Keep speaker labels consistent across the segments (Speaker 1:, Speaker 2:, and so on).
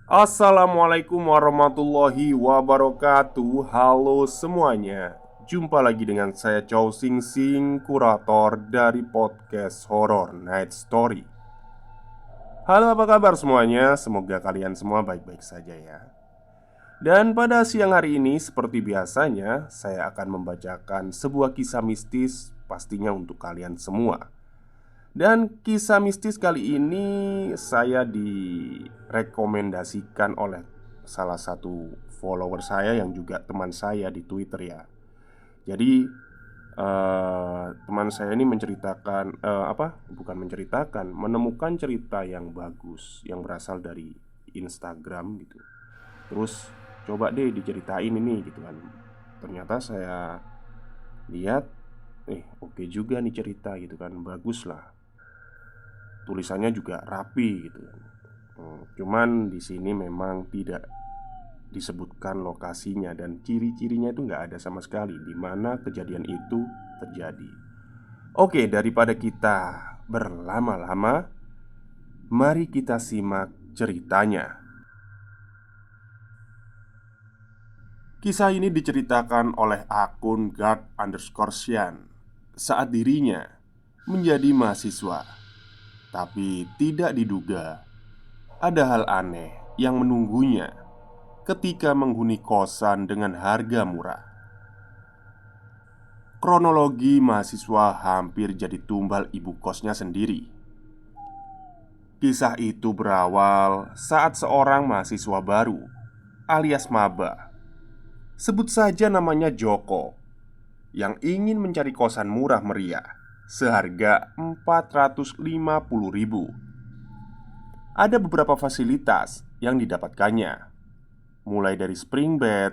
Speaker 1: Assalamualaikum warahmatullahi wabarakatuh. Halo semuanya. Jumpa lagi dengan saya Chow Sing Sing, kurator dari podcast Horror Night Story. Halo, apa kabar semuanya? Semoga kalian semua baik-baik saja ya. Dan pada siang hari ini, seperti biasanya, saya akan membacakan sebuah kisah mistis pastinya untuk kalian semua. Dan kisah mistis kali ini saya direkomendasikan oleh salah satu follower saya yang juga teman saya di Twitter ya. Jadi teman saya ini menceritakan bukan menceritakan, menemukan cerita yang bagus yang berasal dari Instagram gitu. Terus coba deh diceritain ini gitu kan. Ternyata saya lihat, oke juga nih cerita gitu kan, bagus lah. Tulisannya juga rapi gitu kan. Cuman di sini memang tidak disebutkan lokasinya dan ciri-cirinya itu nggak ada sama sekali di mana kejadian itu terjadi. Oke, daripada kita berlama-lama, mari kita simak ceritanya. Kisah ini diceritakan oleh akun guard_sian saat dirinya menjadi mahasiswa. Tapi tidak diduga ada hal aneh yang menunggunya ketika menghuni kosan dengan harga murah. Kronologi mahasiswa hampir jadi tumbal ibu kosnya sendiri. Kisah itu berawal saat seorang mahasiswa baru alias maba, sebut saja namanya Joko, yang ingin mencari kosan murah meriah seharga 450.000. Ada beberapa fasilitas yang didapatkannya, mulai dari spring bed,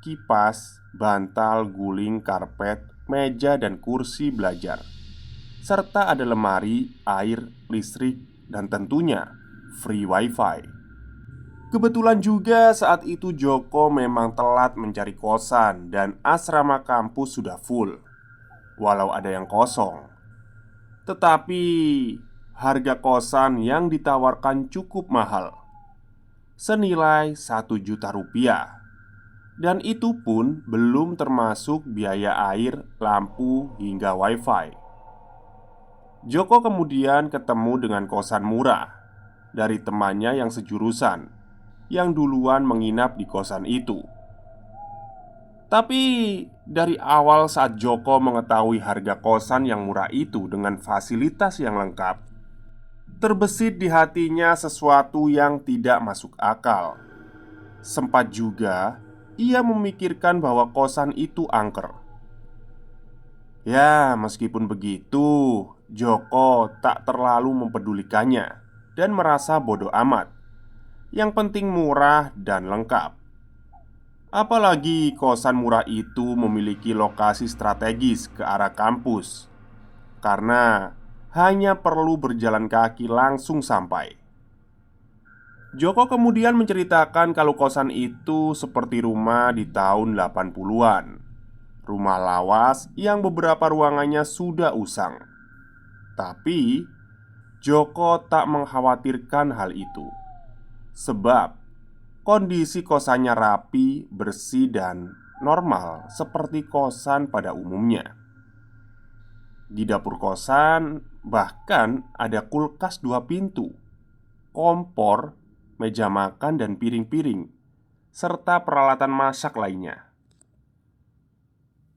Speaker 1: kipas, bantal, guling, karpet, meja dan kursi belajar, serta ada lemari, air, listrik, dan tentunya free wifi. Kebetulan juga saat itu Joko memang telat mencari kosan dan asrama kampus sudah full, walau ada yang kosong. Tetapi harga kosan yang ditawarkan cukup mahal, senilai 1 juta rupiah. Dan itu pun belum termasuk biaya air, lampu, hingga wifi. Joko kemudian ketemu dengan kosan murah dari temannya yang sejurusan, yang duluan menginap di kosan itu. Tapi dari awal saat Joko mengetahui harga kosan yang murah itu dengan fasilitas yang lengkap, terbesit di hatinya sesuatu yang tidak masuk akal. Sempat juga ia memikirkan bahwa kosan itu angker. Ya, meskipun begitu, Joko tak terlalu mempedulikannya dan merasa bodoh amat. Yang penting murah dan lengkap. Apalagi kosan murah itu memiliki lokasi strategis ke arah kampus, karena hanya perlu berjalan kaki langsung sampai. Joko kemudian menceritakan kalau kosan itu seperti rumah di tahun 80-an. Rumah lawas yang beberapa ruangannya sudah usang. Tapi Joko tak mengkhawatirkan hal itu, sebab kondisi kosannya rapi, bersih, dan normal seperti kosan pada umumnya. Di dapur kosan bahkan ada kulkas 2 pintu, kompor, meja makan dan piring-piring, serta peralatan masak lainnya.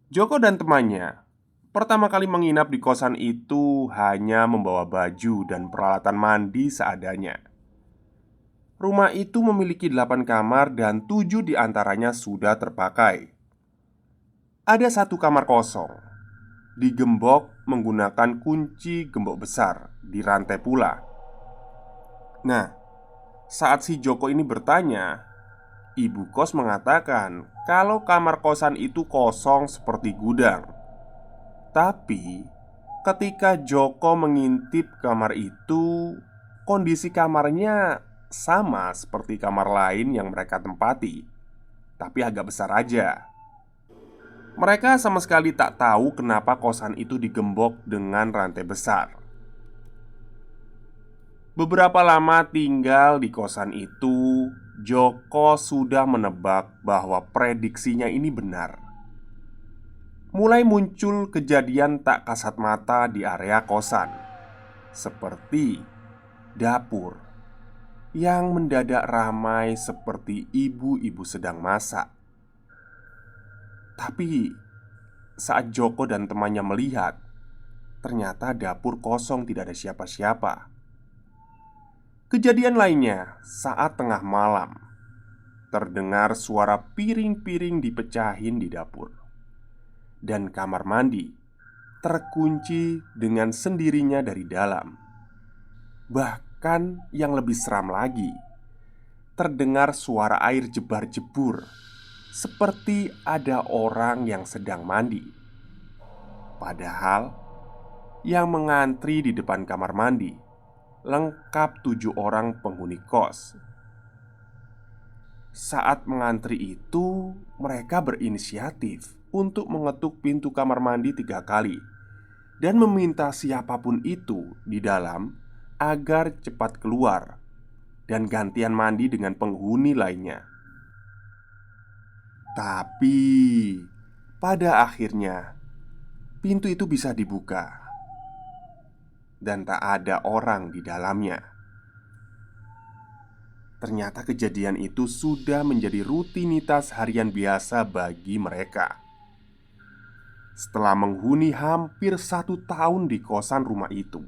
Speaker 1: Joko dan temannya pertama kali menginap di kosan itu hanya membawa baju dan peralatan mandi seadanya. Rumah itu memiliki 8 kamar dan 7 diantaranya sudah terpakai. Ada satu kamar kosong, digembok menggunakan kunci gembok besar di rantai pula. Nah, saat si Joko ini bertanya, ibu kos mengatakan kalau kamar kosan itu kosong seperti gudang. Tapi ketika Joko mengintip kamar itu, kondisi kamarnya sama seperti kamar lain yang mereka tempati, tapi agak besar aja. Mereka sama sekali tak tahu kenapa kosan itu digembok dengan rantai besar. Beberapa lama tinggal di kosan itu, Joko sudah menebak bahwa prediksinya ini benar. Mulai muncul kejadian tak kasat mata di area kosan, seperti dapur yang mendadak ramai seperti ibu-ibu sedang masak. Tapi saat Joko dan temannya melihat, ternyata dapur kosong, tidak ada siapa-siapa. Kejadian lainnya saat tengah malam, terdengar suara piring-piring dipecahin di dapur, dan kamar mandi terkunci dengan sendirinya dari dalam. Bahkan yang lebih seram lagi, terdengar suara air jebar-jebur, seperti ada orang yang sedang mandi. Padahal yang mengantri di depan kamar mandi lengkap 7 orang penghuni kos. Saat mengantri itu, mereka berinisiatif untuk mengetuk pintu kamar mandi 3 kali dan meminta siapapun itu di dalam agar cepat keluar dan gantian mandi dengan penghuni lainnya. Tapi pada akhirnya pintu itu bisa dibuka dan tak ada orang di dalamnya. Ternyata kejadian itu sudah menjadi rutinitas harian biasa bagi mereka. Setelah menghuni hampir 1 tahun di kosan rumah itu,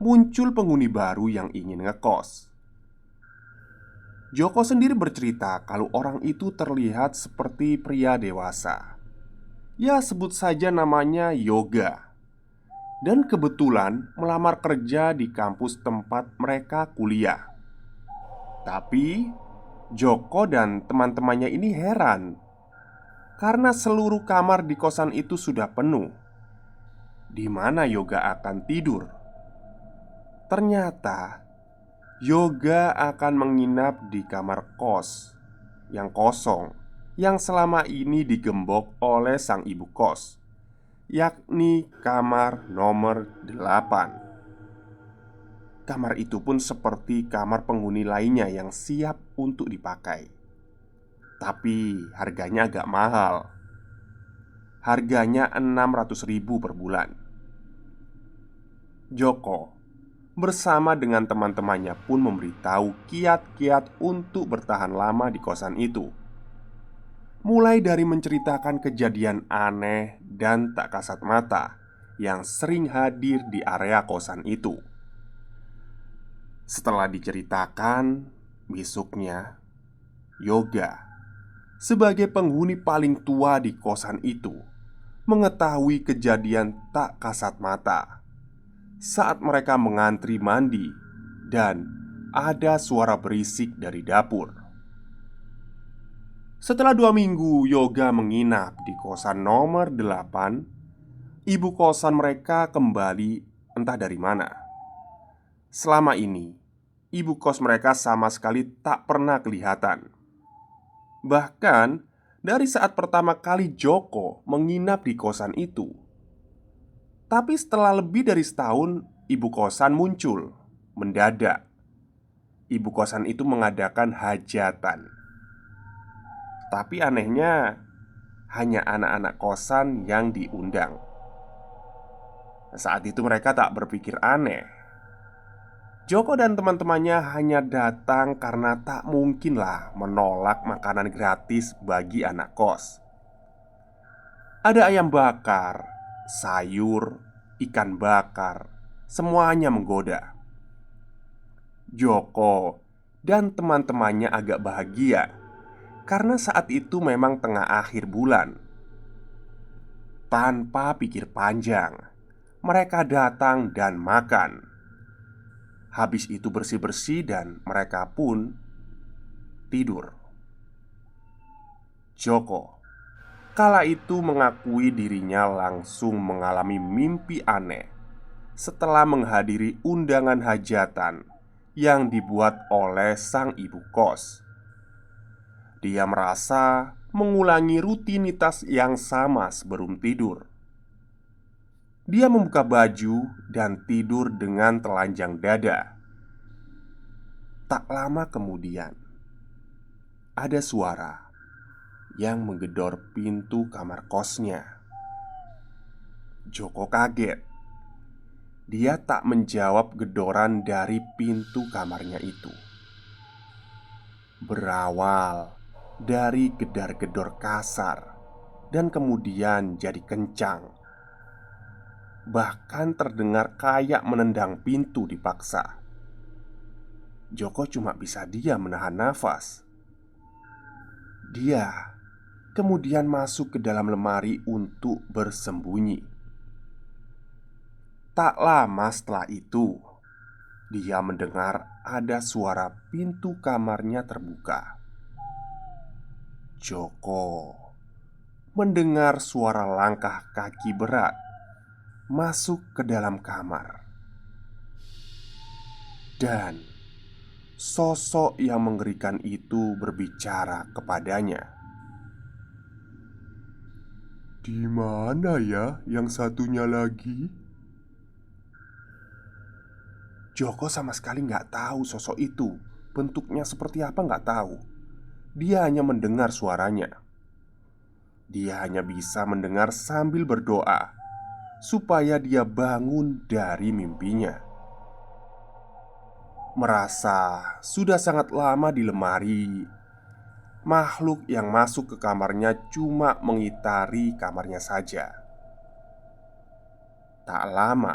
Speaker 1: muncul penghuni baru yang ingin ngekos. Joko sendiri bercerita kalau orang itu terlihat seperti pria dewasa. Ya, sebut saja namanya Yoga. Dan kebetulan melamar kerja di kampus tempat mereka kuliah. Tapi Joko dan teman-temannya ini heran karena seluruh kamar di kosan itu sudah penuh. Di mana Yoga akan tidur? Ternyata Yoga akan menginap di kamar kos yang kosong, yang selama ini digembok oleh sang ibu kos, yakni kamar nomor 8. Kamar itu pun seperti kamar penghuni lainnya yang siap untuk dipakai. Tapi harganya agak mahal. Harganya 600.000 per bulan. Joko bersama dengan teman-temannya pun memberitahu kiat-kiat untuk bertahan lama di kosan itu. Mulai dari menceritakan kejadian aneh dan tak kasat mata yang sering hadir di area kosan itu. Setelah diceritakan, besoknya Yoga sebagai penghuni paling tua di kosan itu mengetahui kejadian tak kasat mata saat mereka mengantri mandi dan ada suara berisik dari dapur. Setelah 2 minggu Yoga menginap di kosan nomor 8, ibu kosan mereka kembali entah dari mana. Selama ini, ibu kos mereka sama sekali tak pernah kelihatan. Bahkan dari saat pertama kali Joko menginap di kosan itu. Tapi setelah lebih dari setahun, ibu kosan muncul mendadak. Ibu kosan itu mengadakan hajatan. Tapi anehnya, hanya anak-anak kosan yang diundang. Saat itu mereka tak berpikir aneh. Joko dan teman-temannya hanya datang karena tak mungkinlah menolak makanan gratis bagi anak kos. Ada ayam bakar, sayur, ikan bakar, semuanya menggoda. Joko dan teman-temannya agak bahagia karena saat itu memang tengah akhir bulan. Tanpa pikir panjang, mereka datang dan makan. Habis itu bersih-bersih dan mereka pun tidur. Joko kala itu mengakui dirinya langsung mengalami mimpi aneh setelah menghadiri undangan hajatan yang dibuat oleh sang ibu kos. Dia merasa mengulangi rutinitas yang sama sebelum tidur. Dia membuka baju dan tidur dengan telanjang dada. Tak lama kemudian, ada suara yang menggedor pintu kamar kosnya. Joko kaget. Dia tak menjawab gedoran dari pintu kamarnya itu. Berawal dari gedar-gedor kasar dan kemudian jadi kencang. Bahkan terdengar kayak menendang pintu dipaksa. Joko cuma bisa diam menahan nafas. Dia kemudian masuk ke dalam lemari untuk bersembunyi. Tak lama setelah itu, dia mendengar ada suara pintu kamarnya terbuka. Joko mendengar suara langkah kaki berat masuk ke dalam kamar. Dan sosok yang mengerikan itu berbicara kepadanya. "Di mana ya yang satunya lagi?" Joko sama sekali nggak tahu sosok itu bentuknya seperti apa, nggak tahu. Dia hanya mendengar suaranya. Dia hanya bisa mendengar sambil berdoa supaya dia bangun dari mimpinya. Merasa sudah sangat lama di lemari, makhluk yang masuk ke kamarnya cuma mengitari kamarnya saja. Tak lama,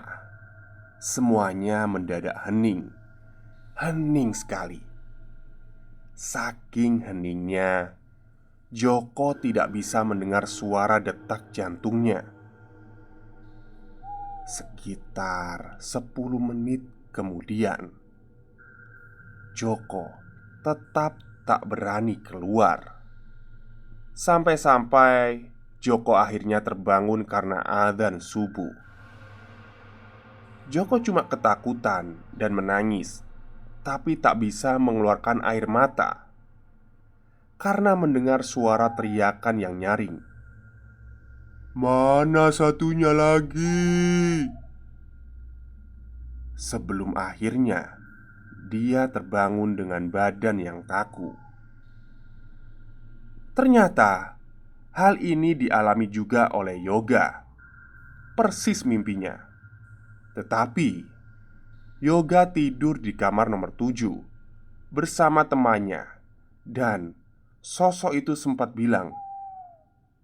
Speaker 1: semuanya mendadak hening. Hening sekali. Saking heningnya, Joko tidak bisa mendengar suara detak jantungnya. Sekitar 10 menit kemudian, Joko tetap tak berani keluar. Sampai-sampai Joko akhirnya terbangun karena adzan subuh. Joko cuma ketakutan dan menangis, tapi tak bisa mengeluarkan air mata karena mendengar suara teriakan yang nyaring. "Mana satunya lagi?" Sebelum akhirnya dia terbangun dengan badan yang kaku. Ternyata hal ini dialami juga oleh Yoga. Persis mimpinya. Tetapi Yoga tidur di kamar nomor 7 bersama temannya. Dan sosok itu sempat bilang,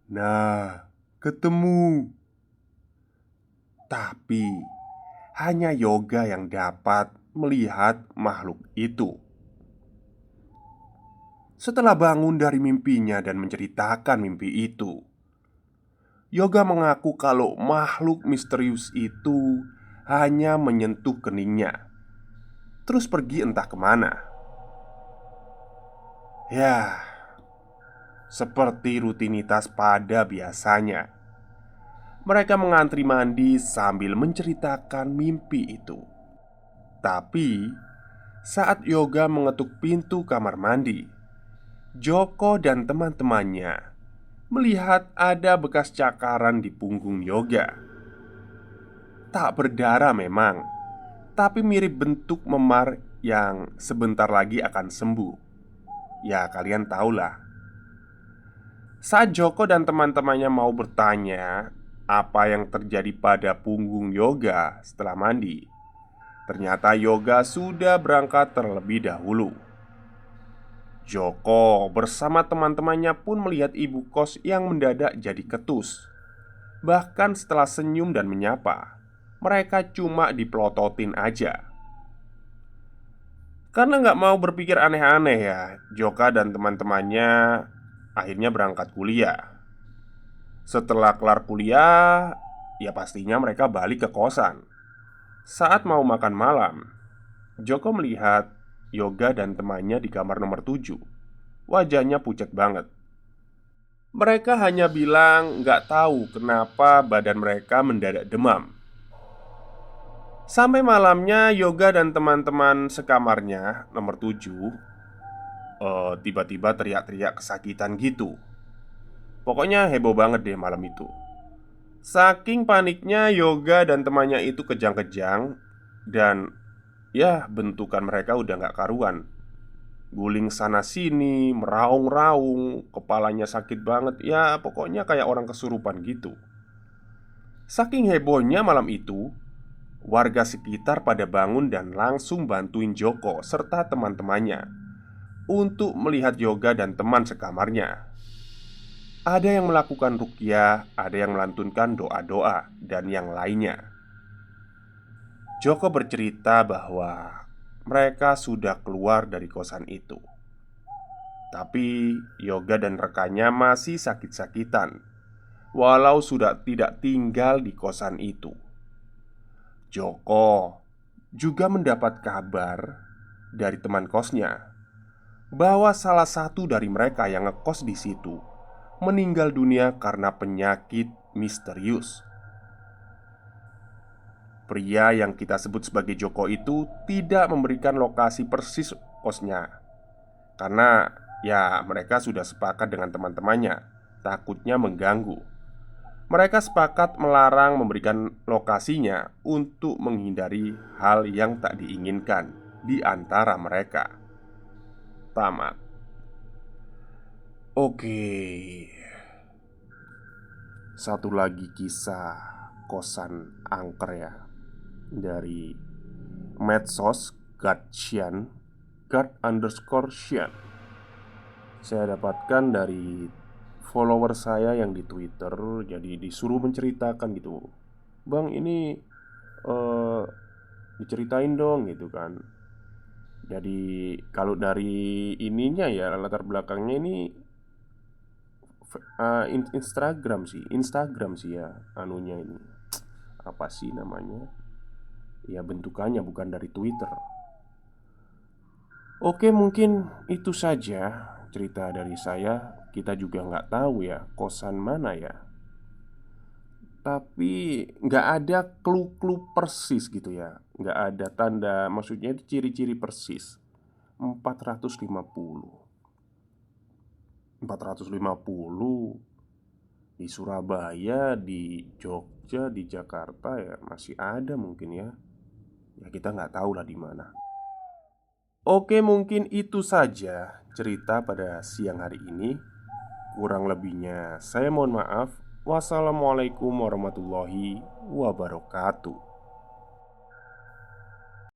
Speaker 1: "Nah, ketemu." Tapi hanya Yoga yang dapat melihat makhluk itu. Setelah bangun dari mimpinya dan menceritakan mimpi itu, Yoga mengaku kalau makhluk misterius itu hanya menyentuh keningnya, terus pergi entah kemana. Ya, seperti rutinitas pada biasanya, mereka mengantri mandi sambil menceritakan mimpi itu. Tapi saat Yoga mengetuk pintu kamar mandi, Joko dan teman-temannya melihat ada bekas cakaran di punggung Yoga. Tak berdarah memang, tapi mirip bentuk memar yang sebentar lagi akan sembuh. Ya, kalian tahulah. Saat Joko dan teman-temannya mau bertanya apa yang terjadi pada punggung Yoga setelah mandi, ternyata Yoga sudah berangkat terlebih dahulu. Joko bersama teman-temannya pun melihat ibu kos yang mendadak jadi ketus. Bahkan setelah senyum dan menyapa, mereka cuma dipelototin aja. Karena nggak mau berpikir aneh-aneh ya, Joka dan teman-temannya akhirnya berangkat kuliah. Setelah kelar kuliah, ya pastinya mereka balik ke kosan. Saat mau makan malam, Joko melihat Yoga dan temannya di kamar nomor 7. Wajahnya pucat banget. Mereka hanya bilang nggak tahu kenapa badan mereka mendadak demam. Sampai malamnya Yoga dan teman-teman sekamarnya nomor 7 tiba-tiba teriak-teriak kesakitan gitu. Pokoknya heboh banget deh malam itu. Saking paniknya Yoga dan temannya itu kejang-kejang. Dan ya bentukan mereka udah nggak karuan. guling sana sini, meraung-raung, kepalanya sakit banget. Ya, pokoknya kayak orang kesurupan gitu. Saking hebohnya malam itu, warga sekitar pada bangun dan langsung bantuin Joko serta teman-temannya untuk melihat Yoga dan teman sekamarnya. Ada yang melakukan ruqyah, ada yang melantunkan doa-doa, dan yang lainnya. Joko bercerita bahwa mereka sudah keluar dari kosan itu, tapi Yoga dan rekannya masih sakit-sakitan, walau sudah tidak tinggal di kosan itu. Joko juga mendapat kabar dari teman kosnya bahwa salah satu dari mereka yang ngekos di situ meninggal dunia karena penyakit misterius. Pria yang kita sebut sebagai Joko itu tidak memberikan lokasi persis kosnya, karena ya mereka sudah sepakat dengan teman-temannya, takutnya mengganggu. Mereka sepakat melarang memberikan lokasinya untuk menghindari hal yang tak diinginkan di antara mereka. Tamat. Oke, satu lagi kisah kosan angker ya, dari medsos Gatchian, Gat_Sian. Saya dapatkan dari follower saya yang di Twitter. Jadi disuruh menceritakan gitu, "Bang, ini eh, diceritain dong," gitu kan. Jadi kalau dari ininya ya, latar belakangnya ini Instagram sih ya, anunya ini apa sih namanya, ya bentukannya bukan dari Twitter. Oke, mungkin itu saja cerita dari saya. Kita juga nggak tahu ya kosan mana ya, tapi nggak ada clue-clue persis gitu ya. Nggak ada tanda, maksudnya itu ciri-ciri persis. 450 450 di Surabaya, di Jogja, di Jakarta ya masih ada mungkin ya. Ya kita nggak tahu lah di mana. Oke, mungkin itu saja cerita pada siang hari ini. Kurang lebihnya saya mohon maaf. Wassalamualaikum warahmatullahi wabarakatuh.